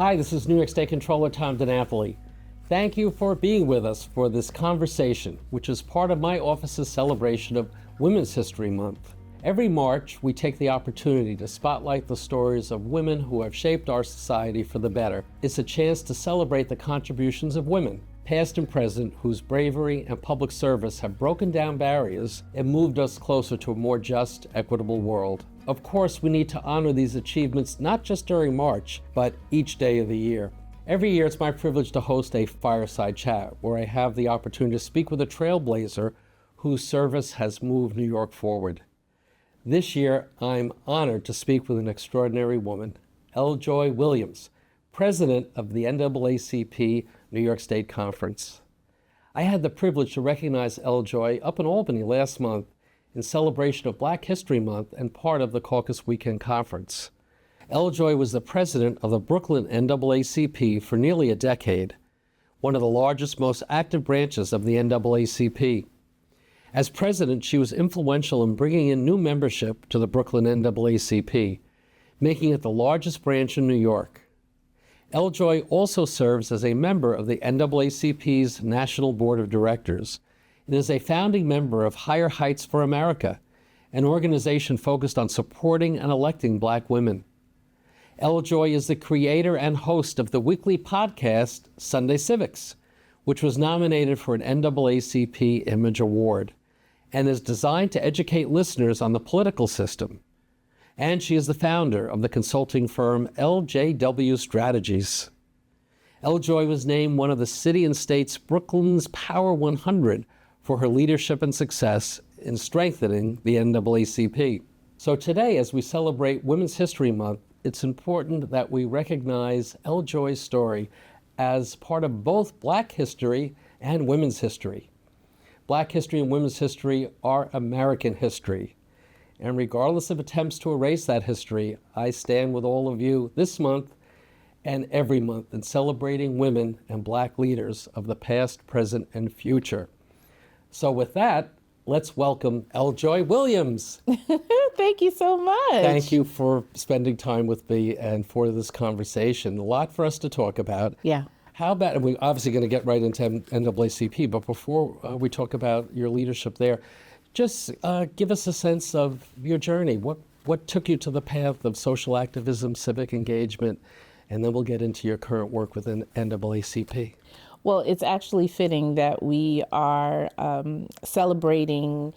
Hi, this is New York State Comptroller DiNapoli. Thank you for being with us for this conversation, which is part of my office's celebration of Women's History Month. Every March, we take the opportunity to spotlight the stories of women who have shaped our society for the better. It's a chance to celebrate the contributions of women, past and present, whose bravery and public service have broken down barriers and moved us closer to a more just, equitable world. Of course, we need to honor these achievements not just during March, but each day of the year. Every year, it's my privilege to host a fireside chat where I have the opportunity to speak with a trailblazer whose service has moved New York forward. This year, I'm honored to speak with an extraordinary woman, L. Joy Williams, president of the NAACP New York State Conference. I had the privilege to recognize L. Joy up in Albany last month in celebration of Black History Month and part of the Caucus Weekend Conference. L. Joy was the president of the Brooklyn NAACP for nearly a decade, one of the largest, most active branches of the NAACP. As president, she was influential in bringing in new membership to the Brooklyn NAACP, making it the largest branch in New York. L. Joy also serves as a member of the NAACP's National Board of Directors and is a founding member of Higher Heights for America, an organization focused on supporting and electing Black women. L. Joy is the creator and host of the weekly podcast Sunday Civics, which was nominated for an NAACP Image Award, and is designed to educate listeners on the political system. And she is the founder of the consulting firm LJW Strategies. L. Joy was named one of the City and State's Brooklyn's Power 100 for her leadership and success in strengthening the NAACP. So today, as we celebrate Women's History Month, it's important that we recognize L. Joy's story as part of both Black history and women's history. Black history and women's history are American history. And regardless of attempts to erase that history, I stand with all of you this month and every month in celebrating women and Black leaders of the past, present, and future. So with that, let's welcome L. Joy Williams. Thank you so much. Thank you for spending time with me and for this conversation. A lot for us to talk about. Yeah. How about, and we're obviously going to get right into NAACP, but before we talk about your leadership there, just give us a sense of your journey. What took you to the path of social activism, civic engagement, and then we'll get into your current work within NAACP. Well, it's actually fitting that we are celebrating,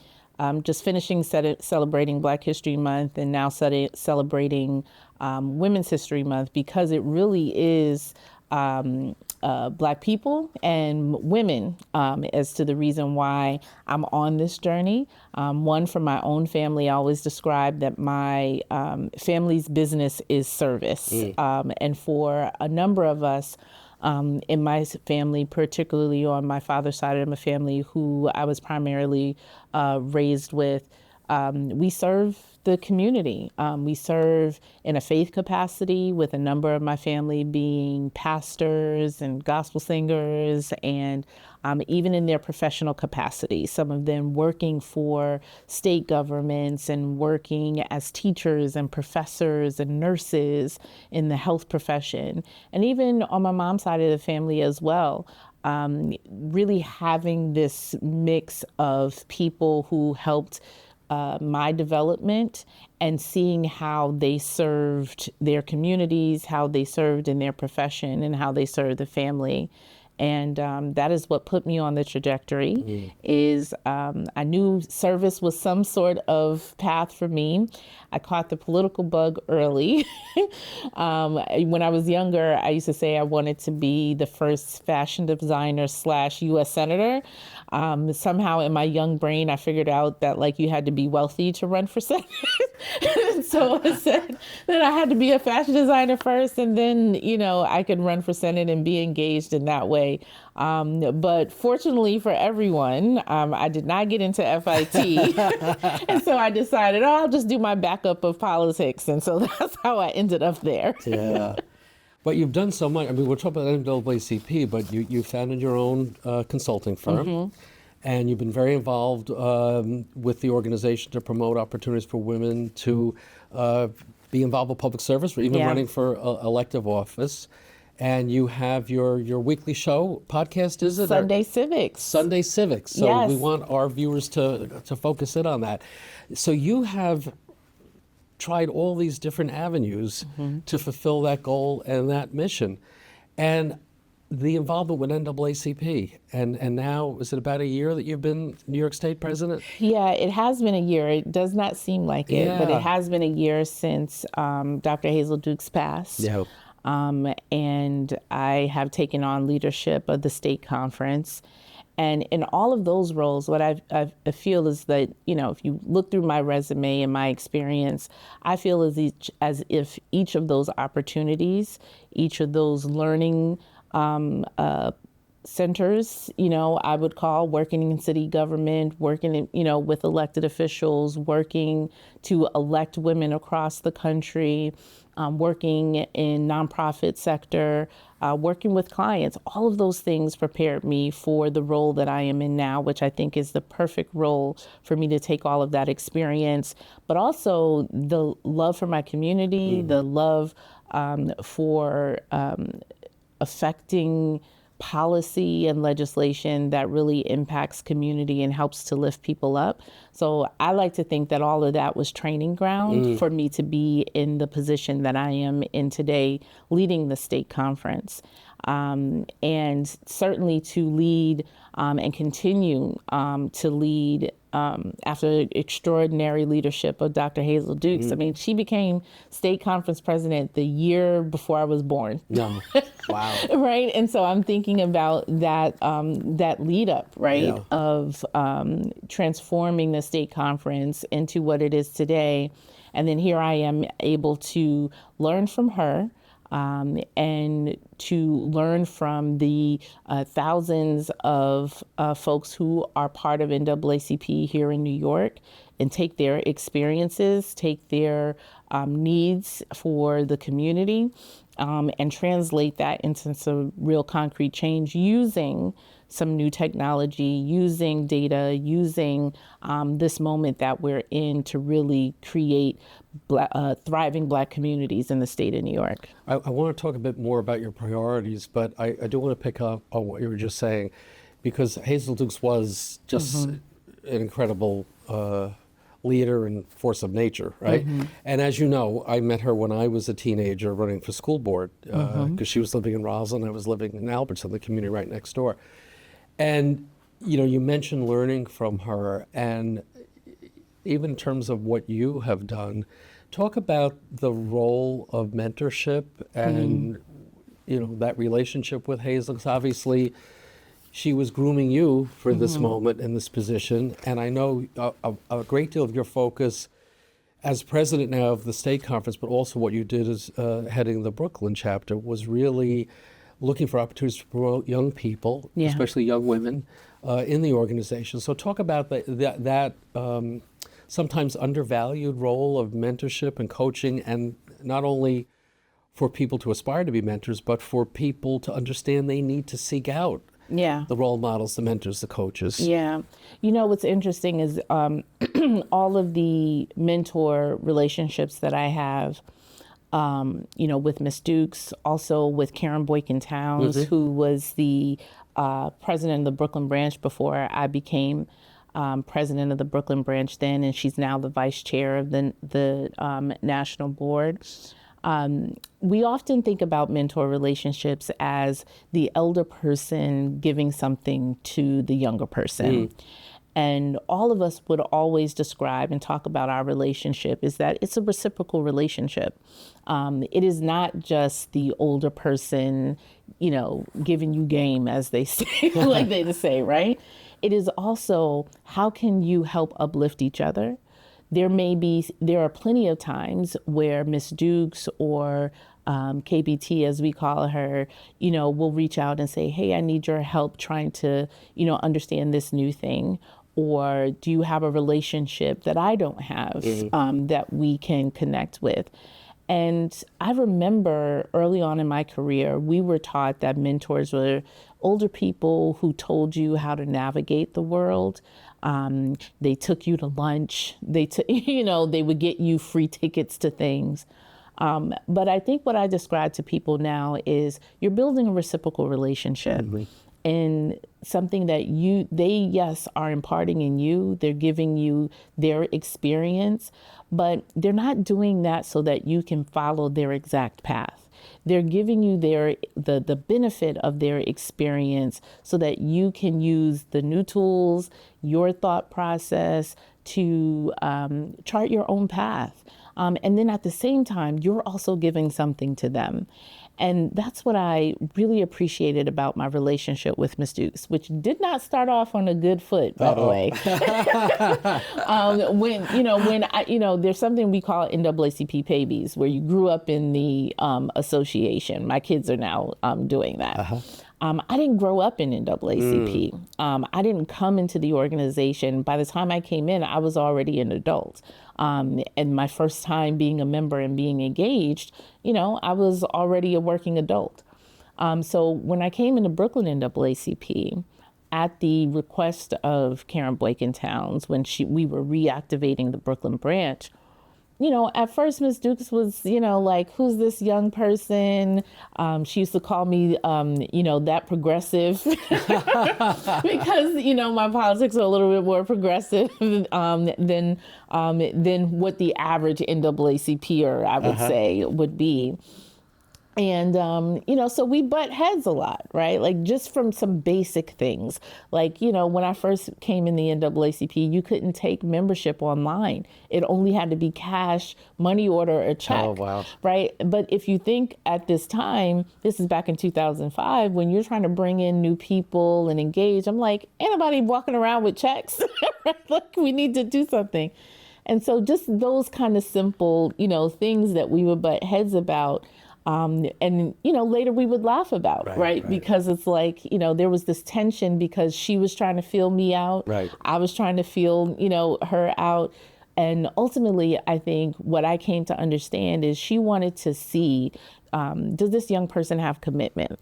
just finishing celebrating Black History Month and now celebrating Women's History Month, because it really is Black people and women as to the reason why I'm on this journey. One, from my own family, I always describe that my family's business is service. And for a number of us in my family, particularly on my father's side of my family, who I was primarily raised with, we serve the community. We serve in a faith capacity, with a number of my family being pastors and gospel singers, and even in their professional capacity, some of them working for state governments and working as teachers and professors and nurses in the health profession. And even on my mom's side of the family as well, really having this mix of people who helped my development and seeing how they served their communities, how they served in their profession, and how they served the family. And that is what put me on the trajectory. Is I knew service was some sort of path for me. I caught the political bug early. When I was younger, I used to say I wanted to be the first fashion designer / U.S. senator. Somehow in my young brain, I figured out that you had to be wealthy to run for Senate. So I said that I had to be a fashion designer first, and then, I could run for Senate and be engaged in that way. But fortunately for everyone, I did not get into FIT. And so I decided, I'll just do my backup of politics. And so that's how I ended up there. Yeah. But you've done so much. I mean, we're talking about NAACP, but you founded your own consulting firm. And you've been very involved with the organization to promote opportunities for women to be involved with public service, or even running for elective office. And you have your weekly show, podcast, is it? Sunday Civics. Sunday Civics. So Yes. we want our viewers to focus in on that. So you have tried all these different avenues to fulfill that goal and that mission. And the involvement with NAACP, and now, is it about a year that you've been New York State president? Yeah, it has been a year. It does not seem like it, but Yeah. it has been a year since Dr. Hazel Dukes passed. Yeah. And I have taken on leadership of the state conference. And in all of those roles, what I feel is that, if you look through my resume and my experience, I feel as if each of those opportunities, each of those learning centers, I would call, working in city government, working with elected officials, working to elect women across the country, working in nonprofit sector, working with clients. All of those things prepared me for the role that I am in now, which I think is the perfect role for me to take all of that experience, but also the love for my community, the love for affecting policy and legislation that really impacts community and helps to lift people up. So I like to think that all of that was training ground for me to be in the position that I am in today, leading the state conference. And certainly to lead and continue to lead after extraordinary leadership of Dr. Hazel Dukes. I mean, she became state conference president the year before I was born. No. Wow. Right. And so I'm thinking about that that lead up, right, Yeah. of transforming the state conference into what it is today. And then here I am able to learn from her. And to learn from the thousands of folks who are part of NAACP here in New York and take their experiences, take their needs for the community, and translate that into some real concrete change using some new technology, using data, using this moment that we're in to really create thriving Black communities in the state of New York. I want to talk a bit more about your priorities, but I do want to pick up on what you were just saying, because Hazel Dukes was just an incredible leader and force of nature, right? And as you know, I met her when I was a teenager running for school board, because she was living in Roslyn, I was living in Albertson, the community right next door. And, you mentioned learning from her, and even in terms of what you have done, talk about the role of mentorship and, that relationship with Hazel. 'Cause obviously, she was grooming you for this moment and this position. And I know a great deal of your focus as president now of the state conference, but also what you did as heading the Brooklyn chapter, was really looking for opportunities to promote young people, especially young women, in the organization. So talk about that sometimes undervalued role of mentorship and coaching, and not only for people to aspire to be mentors, but for people to understand they need to seek out the role models, the mentors, the coaches. Yeah. What's interesting is all of the mentor relationships that I have, with Miss Dukes, also with Karen Boykin Towns, who was the president of the Brooklyn branch before I became president of the Brooklyn branch then, and she's now the vice chair of the national board. We often think about mentor relationships as the elder person giving something to the younger person. And all of us would always describe and talk about our relationship is that it's a reciprocal relationship. It is not just the older person, giving you game, as they say, like they say, right? It is also, how can you help uplift each other? There are plenty of times where Miss Dukes or KBT, as we call her, will reach out and say, hey, I need your help trying to, understand this new thing. Or do you have a relationship that I don't have that we can connect with? And I remember early on in my career, we were taught that mentors were older people who told you how to navigate the world. They took you to lunch. They would get you free tickets to things. But I think what I describe to people now is you're building a reciprocal relationship. And something that they, yes, are imparting in you, they're giving you their experience, but they're not doing that so that you can follow their exact path. They're giving you the benefit of their experience so that you can use the new tools, your thought process to chart your own path. And then at the same time, you're also giving something to them. And that's what I really appreciated about my relationship with Ms. Dukes, which did not start off on a good foot, by the way. There's something we call NAACP babies, where you grew up in the association. My kids are now doing that. I didn't grow up in NAACP. I didn't come into the organization. By the time I came in, I was already an adult. And my first time being a member and being engaged, I was already a working adult. So when I came into Brooklyn NAACP, at the request of Karen Boykin-Towns, when we were reactivating the Brooklyn branch, at first Ms. Dukes was, like, who's this young person? She used to call me, that progressive because, my politics are a little bit more progressive than what the average NAACPer, I would say, would be. And, so we butt heads a lot, right? Like just from some basic things. Like, when I first came in the NAACP, you couldn't take membership online. It only had to be cash, money order, or check. Oh, wow. Right? But if you think at this time, this is back in 2005, when you're trying to bring in new people and engage, I'm like, ain't nobody walking around with checks. Like, we need to do something. And so just those kind of simple, things that we would butt heads about. And later we would laugh about, right? Because it's like, there was this tension because she was trying to feel me out. Right. I was trying to feel, her out. And ultimately, I think what I came to understand is she wanted to see, does this young person have commitment?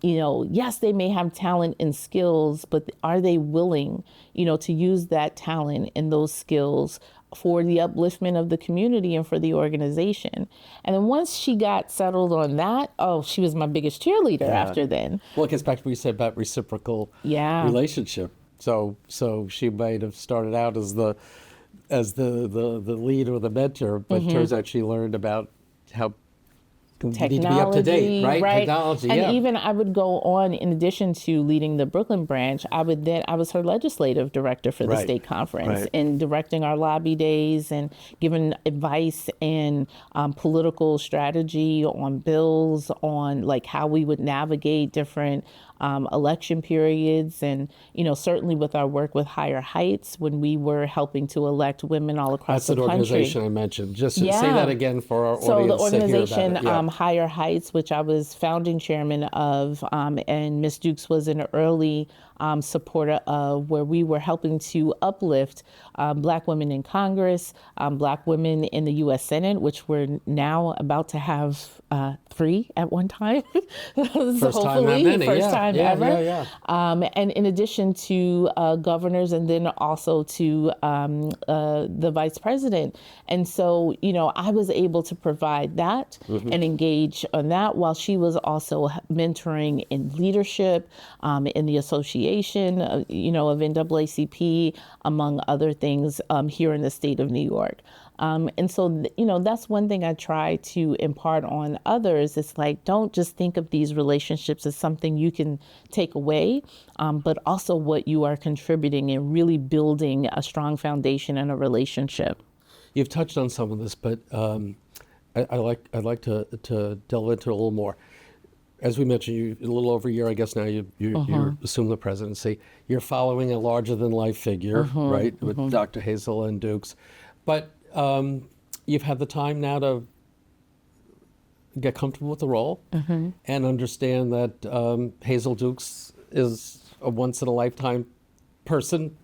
Yes, they may have talent and skills, but are they willing, to use that talent and those skills for the upliftment of the community and for the organization? And then once she got settled on that, she was my biggest cheerleader after then. Well, it gets back to what you said about reciprocal relationship. So she might have started out as the lead or the mentor, but turns out she learned about how technology, need to be up to date, right? Technology, and even I would go on, in addition to leading the Brooklyn branch, I was her legislative director for the state conference and directing our lobby days and giving advice and political strategy on bills, on like how we would navigate different election periods. And, certainly with our work with Higher Heights, when we were helping to elect women all across the country. That's an organization I mentioned. Just say that again for our audience. So the organization, Higher Heights, which I was founding chairman of, and Ms. Dukes was an early supporter of, where we were helping to uplift Black women in Congress, Black women in the U.S. Senate, which we're now about to have 3 at one time. First time ever. And in addition to governors, and then also to the vice president. And so, I was able to provide that and engage on that, while she was also mentoring in leadership in the association, of NAACP, among other things, here in the state of New York. And so, that's one thing I try to impart on others. It's like, don't just think of these relationships as something you can take away, but also what you are contributing and really building a strong foundation in a relationship. You've touched on some of this, but I'd like to delve into it a little more. As we mentioned, you a little over a year, I guess now you assumed the presidency. You're following a larger than life figure, right, with Dr. Hazel and Dukes, but you've had the time now to get comfortable with the role and understand that Hazel Dukes is a once-in-a-lifetime person.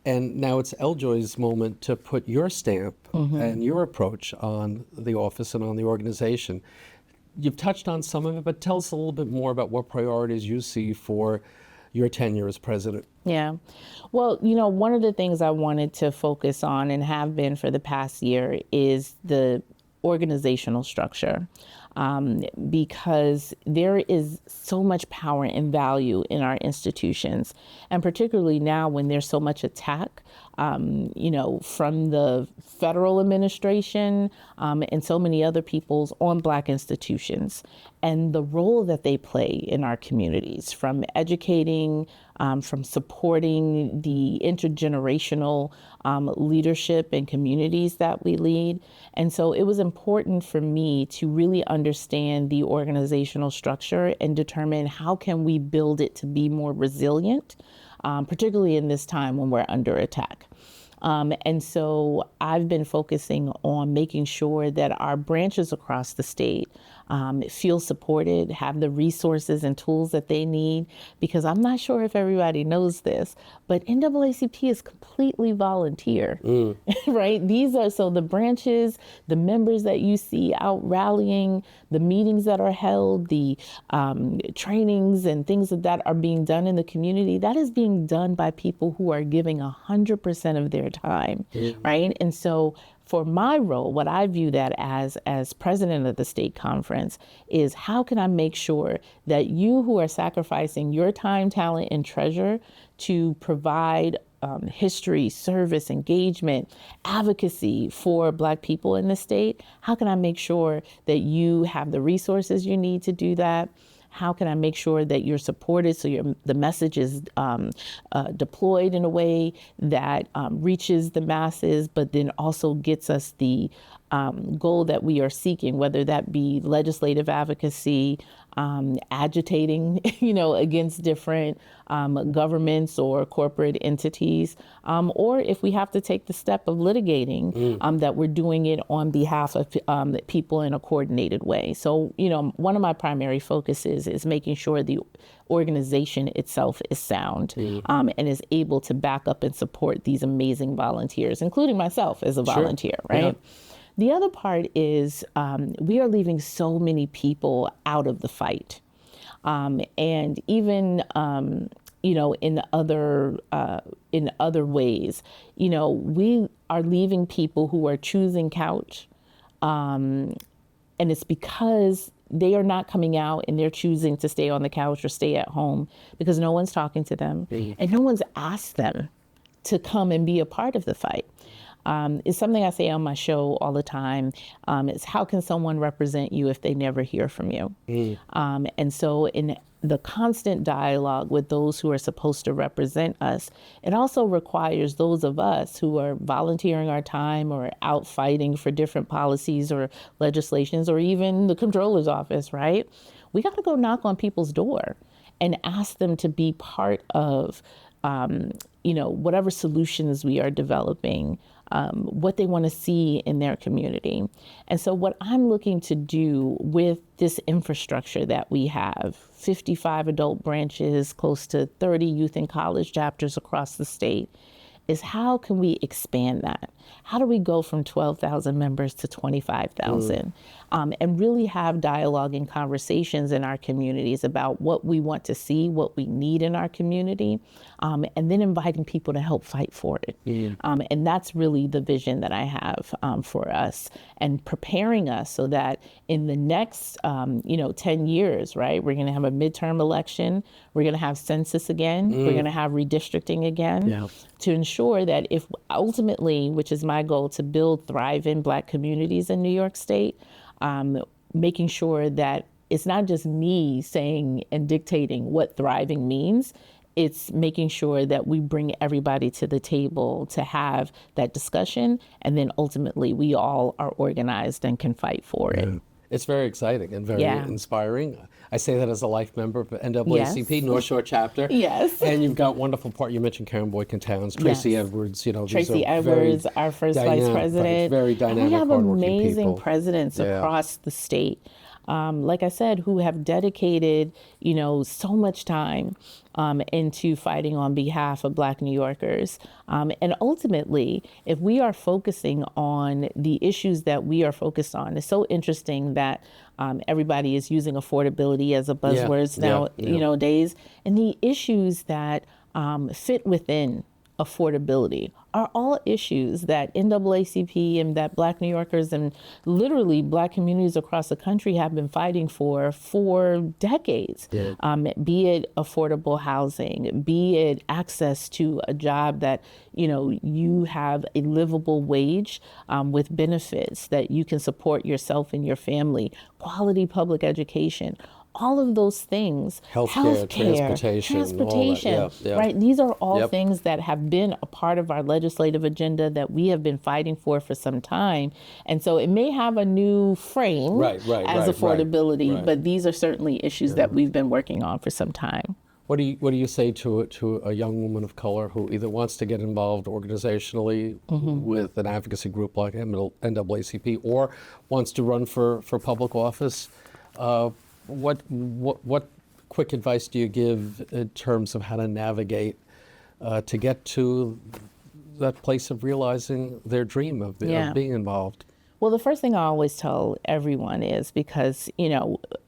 And now it's Eljoy's moment to put your stamp and your approach on the office and on the organization. You've touched on some of it, but tell us a little bit more about what priorities you see for your tenure as president. Yeah. Well, one of the things I wanted to focus on, and have been for the past year, is the organizational structure. Because there is so much power and value in our institutions, and particularly now when there's so much attack, from the federal administration and so many other peoples on Black institutions, and the role that they play in our communities, from educating, from supporting the intergenerational leadership and communities that we lead. And so it was important for me to really understand the organizational structure and determine how can we build it to be more resilient, particularly in this time when we're under attack. And so I've been focusing on making sure that our branches across the state feel supported, have the resources and tools that they need, because I'm not sure if everybody knows this, but NAACP is completely volunteer, right? These are, so the branches, the members that you see out rallying, the meetings that are held, the trainings and things that are being done in the community, that is being done by people who are giving 100% of their time, right? And so for my role, what I view that as president of the state conference is, how can I make sure that you who are sacrificing your time, talent, and treasure to provide history, service, engagement, advocacy for Black people in the state, how can I make sure that you have the resources you need to do that? How can I make sure that you're supported so the message is deployed in a way that reaches the masses, but then also gets us the goal that we are seeking, whether that be legislative advocacy, agitating, against different governments or corporate entities, or if we have to take the step of litigating, that we're doing it on behalf of people in a coordinated way. So, one of my primary focuses is making sure the organization itself is sound and is able to back up and support these amazing volunteers, including myself as a volunteer, right? Yeah. The other part is we are leaving so many people out of the fight. And even, in other ways, we are leaving people who are choosing couch. And it's because they are not coming out and they're choosing to stay on the couch or stay at home because no one's talking to them and no one's asked them to come and be a part of the fight. It's something I say on my show all the time. It's, how can someone represent you if they never hear from you? And so in the constant dialogue with those who are supposed to represent us, it also requires those of us who are volunteering our time or out fighting for different policies or legislations or even the Comptroller's office, right? We got to go knock on people's door and ask them to be part of whatever solutions we are developing, what they want to see in their community. And so what I'm looking to do with this infrastructure that we have, 55 adult branches, close to 30 youth and college chapters across the state, is how can we expand that? How do we go from 12,000 members to 25,000 and really have dialogue and conversations in our communities about what we want to see, what we need in our community, and then inviting people to help fight for it. And that's really the vision that I have for us, and preparing us so that in the next 10 years, right, we're going to have a midterm election, we're going to have census again, we're going to have redistricting again, to ensure that if ultimately, which is my goal, to build thriving Black communities in New York State, making sure that it's not just me saying and dictating what thriving means. It's making sure that we bring everybody to the table to have that discussion, and then ultimately we all are organized and can fight for it. It's very exciting and very inspiring. I say that as a life member of NAACP, North Shore chapter. And you've got wonderful part. You mentioned Karen Boykin Towns, Tracy Edwards. Tracy Edwards, our first vice president. Very dynamic, and we have amazing people. Presidents across the state. Like I said, who have dedicated, so much time into fighting on behalf of Black New Yorkers. And ultimately, if we are focusing on the issues that we are focused on, it's so interesting that everybody is using affordability as a buzzword nowadays, and the issues that fit within affordability are all issues that NAACP and that Black New Yorkers and literally Black communities across the country have been fighting for decades. Yeah. Be it affordable housing, be it access to a job that, you have a livable wage with benefits that you can support yourself and your family, quality public education. All of those things, healthcare, transportation, all that. Yeah. Right? These are all Yep. things that have been a part of our legislative agenda that we have been fighting for some time. And so it may have a new frame as affordability, but these are certainly issues that we've been working on for some time. What do you say to a young woman of color who either wants to get involved organizationally with an advocacy group like NAACP or wants to run for public office? What quick advice do you give in terms of how to navigate to get to that place of realizing their dream of being involved? Well, the first thing I always tell everyone is because,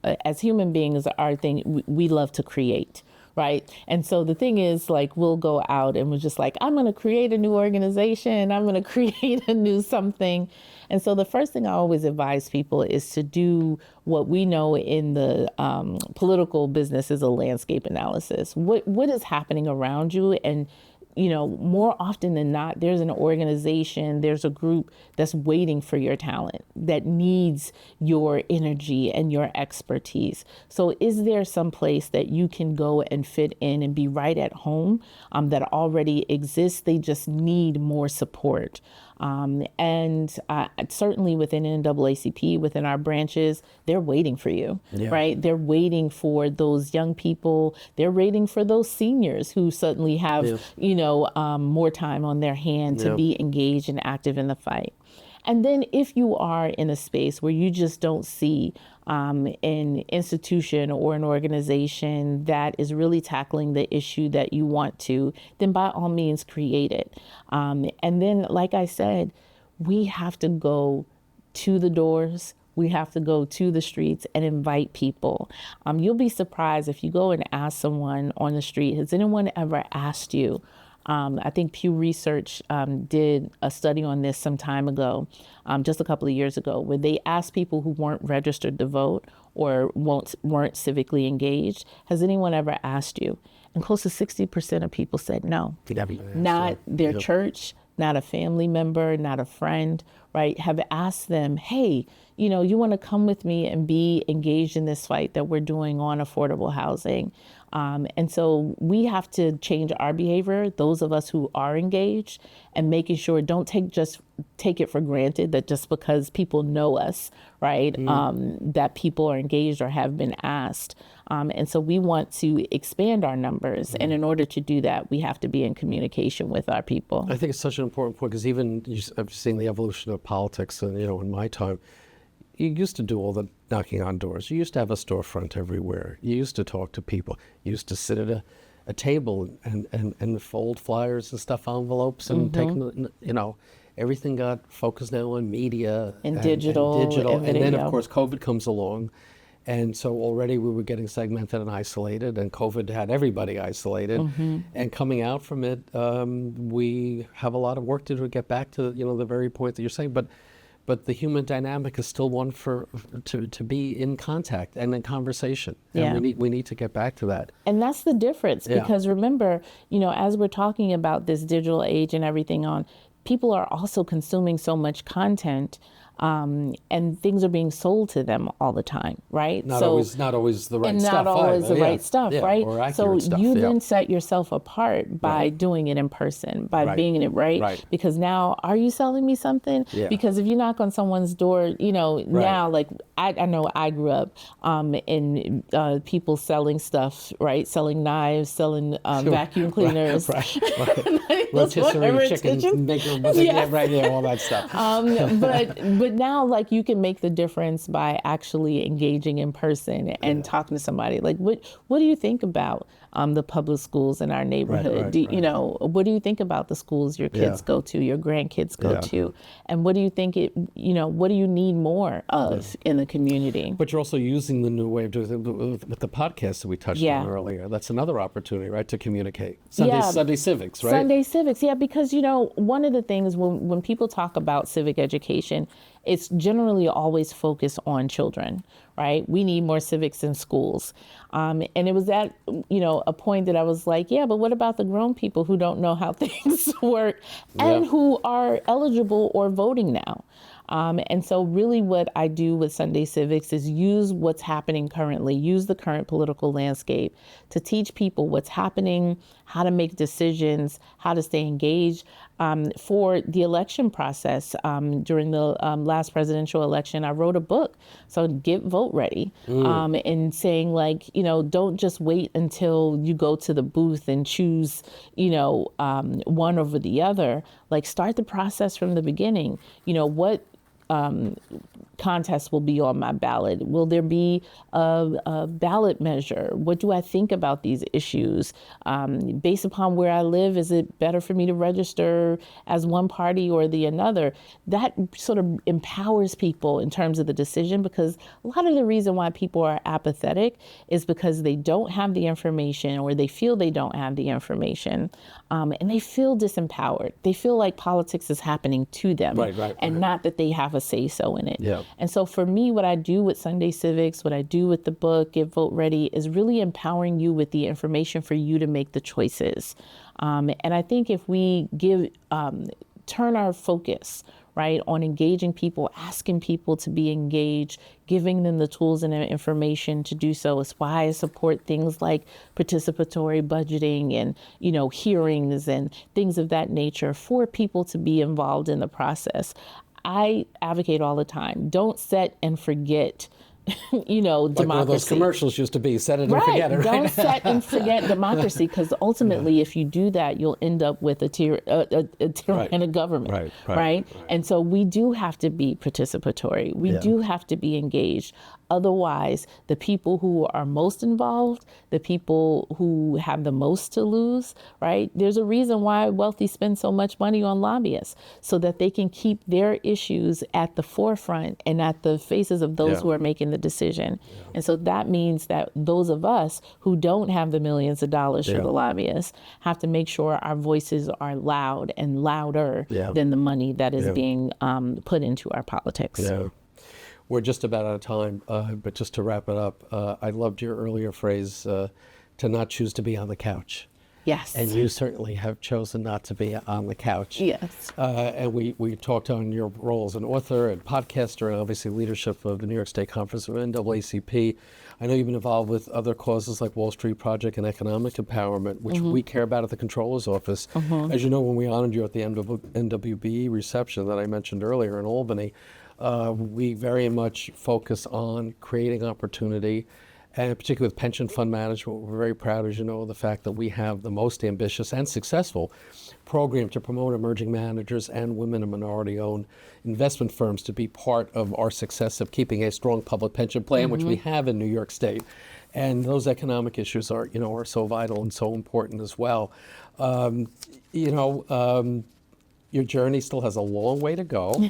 as human beings, our thing, we love to create. Right. And so the thing is, like, we'll go out and we're just like, I'm going to create a new organization. I'm going to create a new something. And so the first thing I always advise people is to do what we know in the political business is a landscape analysis. What is happening around you? And more often than not, there's an organization, there's a group that's waiting for your talent, that needs your energy and your expertise. So is there some place that you can go and fit in and be right at home that already exists? They just need more support. And certainly within NAACP, within our branches, they're waiting for you, right? They're waiting for those young people. They're waiting for those seniors who suddenly have, more time on their hand to be engaged and active in the fight. And then if you are in a space where you just don't see an institution or an organization that is really tackling the issue that you want to, then by all means create it. And then, like I said, we have to go to the doors. We have to go to the streets and invite people. You'll be surprised if you go and ask someone on the street, has anyone ever asked you? I think Pew Research did a study on this some time ago, just a couple of years ago, where they asked people who weren't registered to vote or weren't civically engaged, has anyone ever asked you? And close to 60% of people said no. Not their church, not a family member, not a friend, right? Have asked them, hey, you want to come with me and be engaged in this fight that we're doing on affordable housing. And so we have to change our behavior, those of us who are engaged, and making sure don't take it for granted that just because people know us, right, that people are engaged or have been asked. And so we want to expand our numbers. And in order to do that, we have to be in communication with our people. I think it's such an important point because even I've seen the evolution of politics and, in my time, you used to do all the knocking on doors. You used to have a storefront everywhere. You used to talk to people. You used to sit at a table and fold flyers and stuff envelopes and take, everything got focused now on media and digital. And then, of course, COVID comes along. And so already we were getting segmented and isolated, and COVID had everybody isolated. And coming out from it, we have a lot of work to do to get back to, the very point that you're saying. But the human dynamic is still one to be in contact and in conversation. And we need to get back to that. And that's the difference, because remember, as we're talking about this digital age and everything people are also consuming so much content, and things are being sold to them all the time, right? Not always the right stuff. And not always the right stuff, right? Or accurate so stuff, you then set yourself apart by doing it in person, by being in it, right? Because now, are you selling me something? Because if you knock on someone's door, now, like, I know I grew up in people selling stuff, right? Selling knives, selling vacuum cleaners. Rotisserie chicken maker, all that stuff. But But now, like, you can make the difference by actually engaging in person and talking to somebody. Like, what do you think about the public schools in our neighborhood? You know, what do you think about the schools your kids go to, your grandkids go to? And what do you think what do you need more of in the community? But you're also using the new way of doing it with the podcast that we touched on earlier. That's another opportunity, right, to communicate. Sunday Civics, right? Sunday Civics, because, one of the things when people talk about civic education, it's generally always focused on children, right? We need more civics in schools. And it was at, a point that I was like, but what about the grown people who don't know how things work and who are eligible or voting now? And so really what I do with Sunday Civics is use what's happening currently, use the current political landscape to teach people what's happening, how to make decisions, how to stay engaged for the election process. During the last presidential election, I wrote a book, so get vote ready, and saying don't just wait until you go to the booth and choose, one over the other. Like, start the process from the beginning. What contest will be on my ballot? Will there be a ballot measure? What do I think about these issues? Based upon where I live, is it better for me to register as one party or the another? That sort of empowers people in terms of the decision, because a lot of the reason why people are apathetic is because they don't have the information, or they feel they don't have the information, and they feel disempowered. They feel like politics is happening to them, and not that they have a say-so in it. And so for me, what I do with Sunday Civics, what I do with the book, Get Vote Ready, is really empowering you with the information for you to make the choices. And I think if we turn our focus, right, on engaging people, asking people to be engaged, giving them the tools and the information to do so. It's why I support things like participatory budgeting and, hearings and things of that nature for people to be involved in the process. I advocate all the time, don't set and forget, democracy. Like one of those commercials used to be, set it and forget it. Don't set and forget democracy, because ultimately, if you do that, you'll end up with a tyrannic government, right? And so we do have to be participatory. We do have to be engaged. Otherwise, the people who are most involved, the people who have the most to lose, right? There's a reason why wealthy spend so much money on lobbyists, so that they can keep their issues at the forefront and at the faces of those who are making the decision. And so that means that those of us who don't have the millions of dollars for the lobbyists have to make sure our voices are loud and louder than the money that is being put into our politics. We're just about out of time, but just to wrap it up, I loved your earlier phrase, to not choose to be on the couch. Yes. And you certainly have chosen not to be on the couch. Yes. And we talked on your role as an author and podcaster, and obviously leadership of the New York State Conference of NAACP. I know you've been involved with other causes like Wall Street Project and economic empowerment, which we care about at the Comptroller's Office. As you know, when we honored you at the NWBE reception that I mentioned earlier in Albany, we very much focus on creating opportunity, and particularly with pension fund management. We're very proud, as you know, of the fact that we have the most ambitious and successful program to promote emerging managers and women and minority-owned investment firms to be part of our success of keeping a strong public pension plan, which we have in New York State. And those economic issues are so vital and so important as well. Your journey still has a long way to go.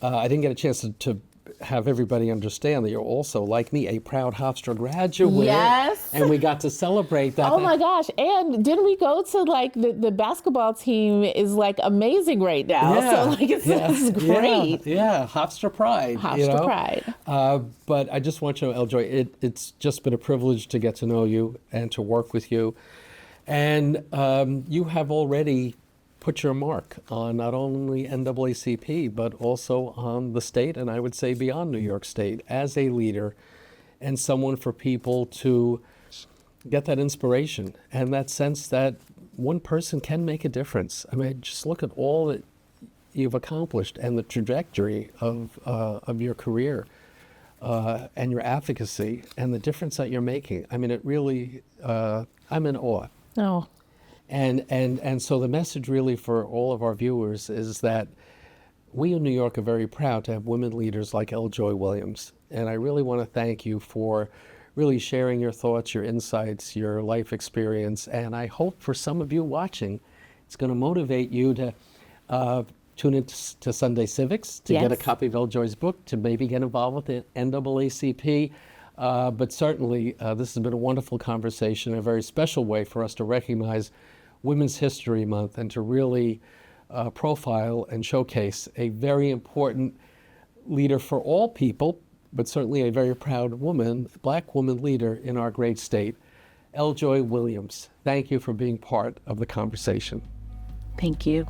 I didn't get a chance to have everybody understand that you're also, like me, a proud Hofstra graduate. Yes. And we got to celebrate that. Oh my gosh. And didn't we go to the basketball team is amazing right now. So it's great. Yeah. Hofstra pride. Hofstra pride. But I just want you to know, Eljoy, it's just been a privilege to get to know you and to work with you. And you have already put your mark on not only NAACP, but also on the state, and I would say beyond New York State, as a leader and someone for people to get that inspiration and that sense that one person can make a difference. I mean, just look at all that you've accomplished and the trajectory of your career and your advocacy and the difference that you're making. I mean, it really, I'm in awe. Oh. And so the message really for all of our viewers is that we in New York are very proud to have women leaders like L. Joy Williams. And I really want to thank you for really sharing your thoughts, your insights, your life experience. And I hope for some of you watching, it's going to motivate you to tune in to Sunday Civics, to get a Yes. copy of L. Joy's book, to maybe get involved with the NAACP. But certainly, this has been a wonderful conversation, a very special way for us to recognize Women's History Month and to really profile and showcase a very important leader for all people, but certainly a very proud woman, Black woman leader in our great state, L. Joy Williams. Thank you for being part of the conversation. Thank you.